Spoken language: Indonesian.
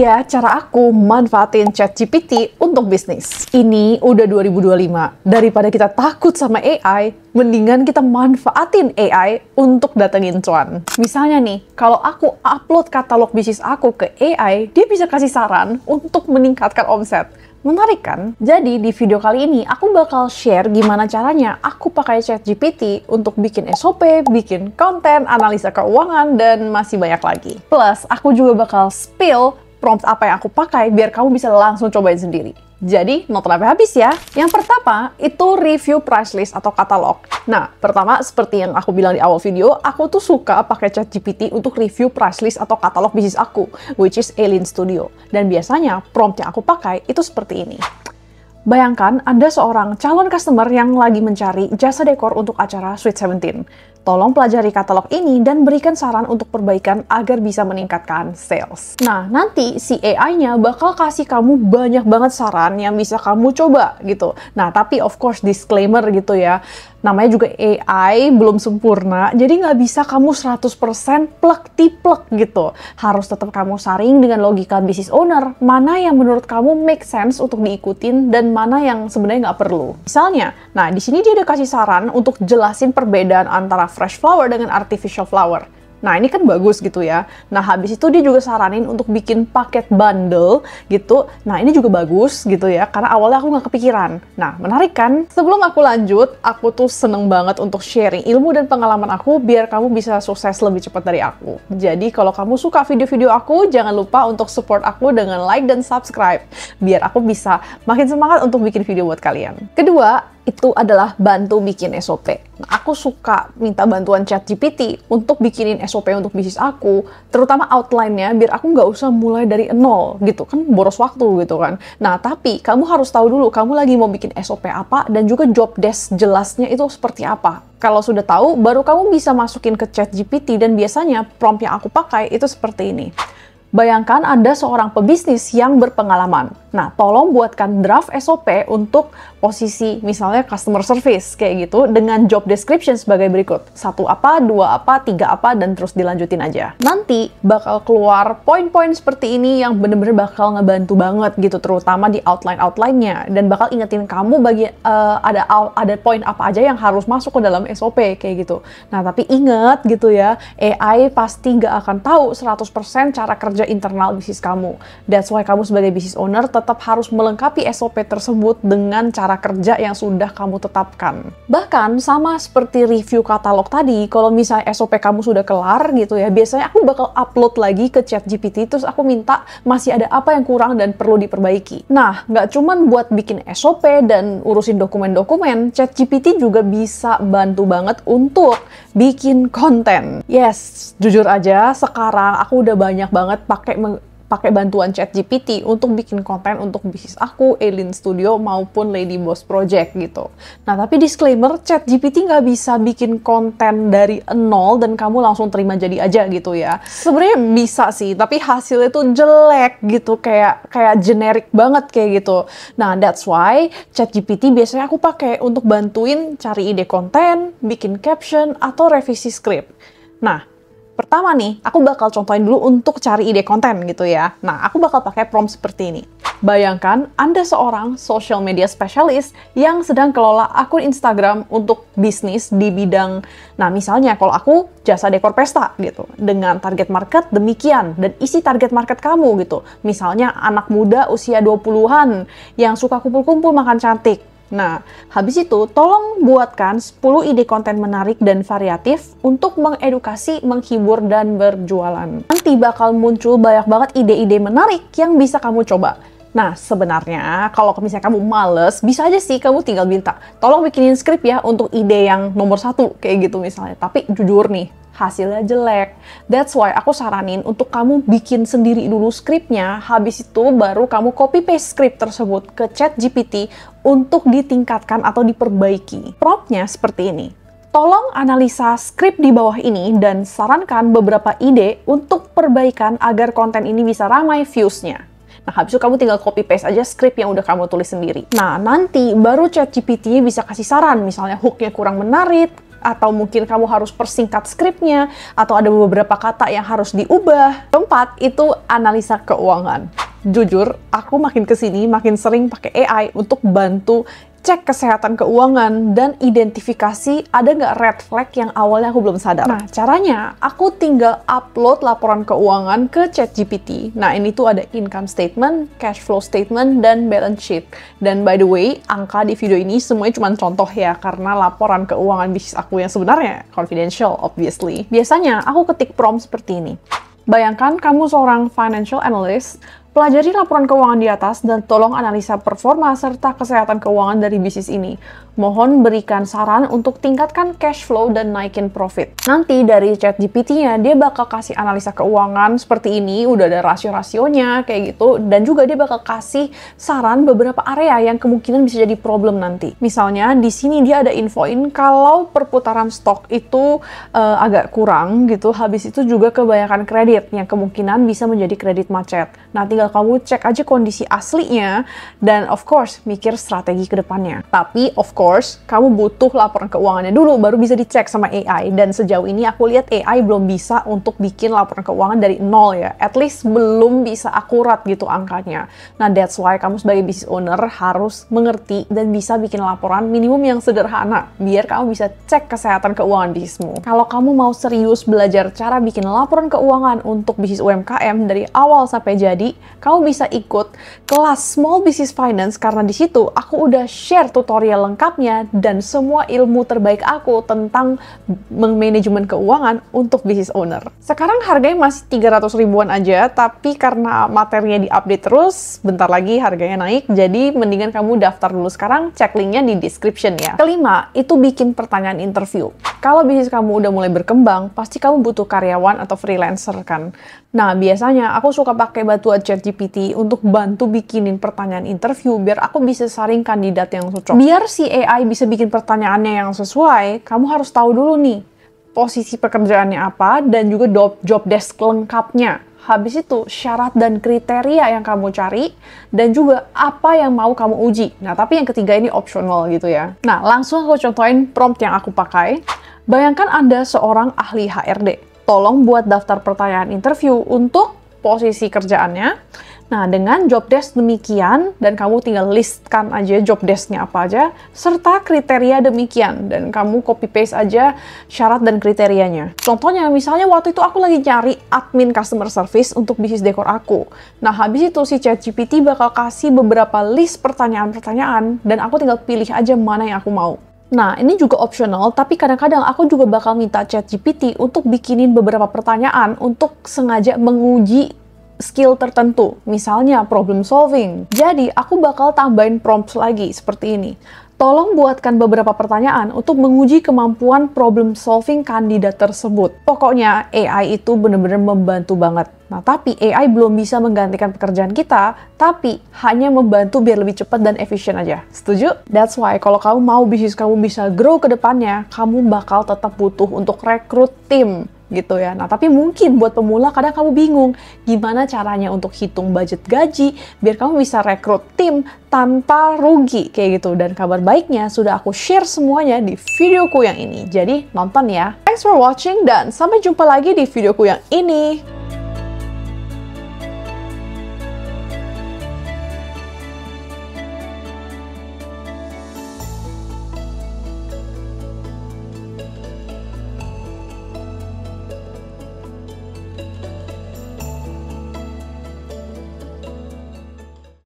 dia cara aku manfaatin ChatGPT untuk bisnis. Ini udah 2025. Daripada kita takut sama AI, mendingan kita manfaatin AI untuk datengin cuan. Misalnya nih, kalau aku upload katalog bisnis aku ke AI, dia bisa kasih saran untuk meningkatkan omset. Menarik kan? Jadi di video kali ini aku bakal share gimana caranya aku pakai ChatGPT untuk bikin SOP, bikin konten, analisa keuangan, dan masih banyak lagi. Plus, aku juga bakal spill prompt apa yang aku pakai biar kamu bisa langsung cobain sendiri. Jadi, nonton sampai habis ya. Yang pertama, itu review price list atau katalog. Nah, pertama, seperti yang aku bilang di awal video, aku tuh suka pakai ChatGPT untuk review price list atau katalog bisnis aku, which is Alien Studio. Dan biasanya, prompt yang aku pakai itu seperti ini. Bayangkan ada seorang calon customer yang lagi mencari jasa dekor untuk acara Sweet 17. Tolong pelajari katalog ini dan berikan saran untuk perbaikan agar bisa meningkatkan sales. Nah, nanti si AI-nya bakal kasih kamu banyak banget saran yang bisa kamu coba gitu. Nah, tapi of course disclaimer gitu ya. Namanya juga AI, belum sempurna, jadi nggak bisa kamu 100% plek-tiplek gitu. Harus tetap kamu saring dengan logika business owner, mana yang menurut kamu make sense untuk diikutin dan mana yang sebenarnya nggak perlu. Misalnya, nah di sini dia ada kasih saran untuk jelasin perbedaan antara fresh flower dengan artificial flower. Nah, ini kan bagus gitu ya. Nah, habis itu dia juga saranin untuk bikin paket bundle gitu. Nah, ini juga bagus gitu ya, karena awalnya aku nggak kepikiran. Nah, menarik kan? Sebelum aku lanjut, aku tuh seneng banget untuk sharing ilmu dan pengalaman aku biar kamu bisa sukses lebih cepat dari aku. Jadi, kalau kamu suka video-video aku, jangan lupa untuk support aku dengan like dan subscribe. Biar aku bisa makin semangat untuk bikin video buat kalian. Kedua, itu adalah bantu bikin SOP. Nah, aku suka minta bantuan ChatGPT untuk bikinin SOP untuk bisnis aku, terutama outline-nya, biar aku nggak usah mulai dari nol gitu, kan boros waktu gitu kan. Nah, tapi kamu harus tahu dulu kamu lagi mau bikin SOP apa dan juga job desk jelasnya itu seperti apa. Kalau sudah tahu, baru kamu bisa masukin ke ChatGPT dan biasanya prompt yang aku pakai itu seperti ini. Bayangkan ada seorang pebisnis yang berpengalaman. Nah, tolong buatkan draft SOP untuk posisi misalnya customer service kayak gitu dengan job description sebagai berikut. 1 apa, 2 apa, 3 apa, dan terus dilanjutin aja. Nanti bakal keluar poin-poin seperti ini yang bener-bener bakal ngebantu banget gitu, terutama di outline-nya dan bakal ingetin kamu ada poin apa aja yang harus masuk ke dalam SOP kayak gitu. Nah, tapi inget gitu ya, AI pasti nggak akan tahu 100% cara kerja internal bisnis kamu. That's why kamu sebagai business owner tetap harus melengkapi SOP tersebut dengan cara kerja yang sudah kamu tetapkan. Bahkan sama seperti review katalog tadi, kalau misalnya SOP kamu sudah kelar gitu ya, biasanya aku bakal upload lagi ke ChatGPT, terus aku minta masih ada apa yang kurang dan perlu diperbaiki. Nah, nggak cuman buat bikin SOP dan urusin dokumen-dokumen, ChatGPT juga bisa bantu banget untuk bikin konten. Yes, jujur aja, sekarang aku udah banyak banget pakai bantuan ChatGPT untuk bikin konten untuk bisnis aku, Alien Studio, maupun Lady Boss Project gitu. Nah, tapi disclaimer, ChatGPT nggak bisa bikin konten dari nol dan kamu langsung terima jadi aja gitu ya. Sebenarnya bisa sih, tapi hasilnya tuh jelek gitu, kayak generic banget kayak gitu. Nah, that's why ChatGPT biasanya aku pakai untuk bantuin cari ide konten, bikin caption, atau revisi skrip. Nah, pertama nih, aku bakal contohin dulu untuk cari ide konten gitu ya. Nah, aku bakal pakai prompt seperti ini. Bayangkan Anda seorang social media specialist yang sedang kelola akun Instagram untuk bisnis di bidang, nah misalnya kalau aku jasa dekor pesta gitu, dengan target market demikian, dan isi target market kamu gitu. Misalnya anak muda usia 20-an yang suka kumpul-kumpul makan cantik. Nah, habis itu tolong buatkan 10 ide konten menarik dan variatif untuk mengedukasi, menghibur, dan berjualan. Nanti bakal muncul banyak banget ide-ide menarik yang bisa kamu coba. Nah, sebenarnya kalau misalnya kamu males, bisa aja sih kamu tinggal minta, tolong bikinin skrip ya untuk ide yang nomor 1, kayak gitu misalnya. Tapi jujur nih, hasilnya jelek. That's why aku saranin untuk kamu bikin sendiri dulu skripnya, habis itu baru kamu copy-paste skrip tersebut ke ChatGPT untuk ditingkatkan atau diperbaiki. Promptnya seperti ini. Tolong analisa skrip di bawah ini dan sarankan beberapa ide untuk perbaikan agar konten ini bisa ramai views-nya. Nah, habis itu kamu tinggal copy-paste aja skrip yang udah kamu tulis sendiri. Nah, nanti baru ChatGPT bisa kasih saran, misalnya hook-nya kurang menarik, atau mungkin kamu harus persingkat skripnya, atau ada beberapa kata yang harus diubah. Keempat, itu analisa keuangan. Jujur, aku makin kesini makin sering pakai AI untuk bantu cek kesehatan keuangan dan identifikasi ada nggak red flag yang awalnya aku belum sadar. Nah, caranya aku tinggal upload laporan keuangan ke ChatGPT. Nah, ini tuh ada income statement, cash flow statement, dan balance sheet. Dan by the way, angka di video ini semuanya cuma contoh ya, karena laporan keuangan bisnis aku yang sebenarnya confidential, obviously. Biasanya aku ketik prompt seperti ini. Bayangkan kamu seorang financial analyst. Pelajari laporan keuangan di atas dan tolong analisa performa serta kesehatan keuangan dari bisnis ini. Mohon berikan saran untuk tingkatkan cash flow dan naikin profit. Nanti dari ChatGPT-nya, dia bakal kasih analisa keuangan seperti ini, udah ada rasio-rasionya kayak gitu, dan juga dia bakal kasih saran beberapa area yang kemungkinan bisa jadi problem nanti. Misalnya, di sini dia ada infoin kalau perputaran stok itu agak kurang gitu, habis itu juga kebanyakan kredit yang kemungkinan bisa menjadi kredit macet. Nah, tinggal kamu cek aja kondisi aslinya dan of course mikir strategi ke depannya. Tapi of course kamu butuh laporan keuangannya dulu baru bisa dicek sama AI, dan sejauh ini aku lihat AI belum bisa untuk bikin laporan keuangan dari nol ya. At least belum bisa akurat gitu angkanya. Nah, that's why kamu sebagai business owner harus mengerti dan bisa bikin laporan minimum yang sederhana biar kamu bisa cek kesehatan keuangan bisnismu. Kalau kamu mau serius belajar cara bikin laporan keuangan untuk bisnis UMKM dari awal sampai jadi, kamu bisa ikut kelas Small Business Finance karena di situ aku udah share tutorial lengkapnya dan semua ilmu terbaik aku tentang manajemen keuangan untuk business owner. Sekarang harganya masih 300 ribuan aja, tapi karena materinya diupdate terus, bentar lagi harganya naik, jadi mendingan kamu daftar dulu sekarang, cek linknya di description ya. Kelima, itu bikin pertanyaan interview. Kalau bisnis kamu udah mulai berkembang, pasti kamu butuh karyawan atau freelancer kan? Nah, biasanya aku suka pakai bantuan ChatGPT untuk bantu bikinin pertanyaan interview biar aku bisa saring kandidat yang cocok. Biar si AI bisa bikin pertanyaannya yang sesuai, kamu harus tahu dulu nih posisi pekerjaannya apa dan juga job desk lengkapnya. Habis itu syarat dan kriteria yang kamu cari dan juga apa yang mau kamu uji. Nah, tapi yang ketiga ini optional gitu ya. Nah, langsung aku contohin prompt yang aku pakai. Bayangkan Anda seorang ahli HRD. Tolong buat daftar pertanyaan interview untuk posisi kerjaannya. Nah, dengan job desk demikian, dan kamu tinggal listkan aja job desk-nya apa aja, serta kriteria demikian, dan kamu copy-paste aja syarat dan kriterianya. Contohnya, misalnya waktu itu aku lagi nyari admin customer service untuk bisnis dekor aku. Nah, habis itu si ChatGPT bakal kasih beberapa list pertanyaan-pertanyaan, dan aku tinggal pilih aja mana yang aku mau. Nah, ini juga optional, tapi kadang-kadang aku juga bakal minta ChatGPT untuk bikinin beberapa pertanyaan untuk sengaja menguji skill tertentu, misalnya problem solving. Jadi, aku bakal tambahin prompt lagi seperti ini. Tolong buatkan beberapa pertanyaan untuk menguji kemampuan problem solving kandidat tersebut. Pokoknya AI itu benar-benar membantu banget. Nah, tapi AI belum bisa menggantikan pekerjaan kita, tapi hanya membantu biar lebih cepat dan efisien aja. Setuju? That's why kalau kamu mau bisnis kamu bisa grow ke depannya, kamu bakal tetap butuh untuk rekrut tim gitu ya. Nah, tapi mungkin buat pemula kadang kamu bingung gimana caranya untuk hitung budget gaji biar kamu bisa rekrut tim tanpa rugi kayak gitu. Dan kabar baiknya sudah aku share semuanya di videoku yang ini. Jadi nonton ya. Thanks for watching dan sampai jumpa lagi di videoku yang ini.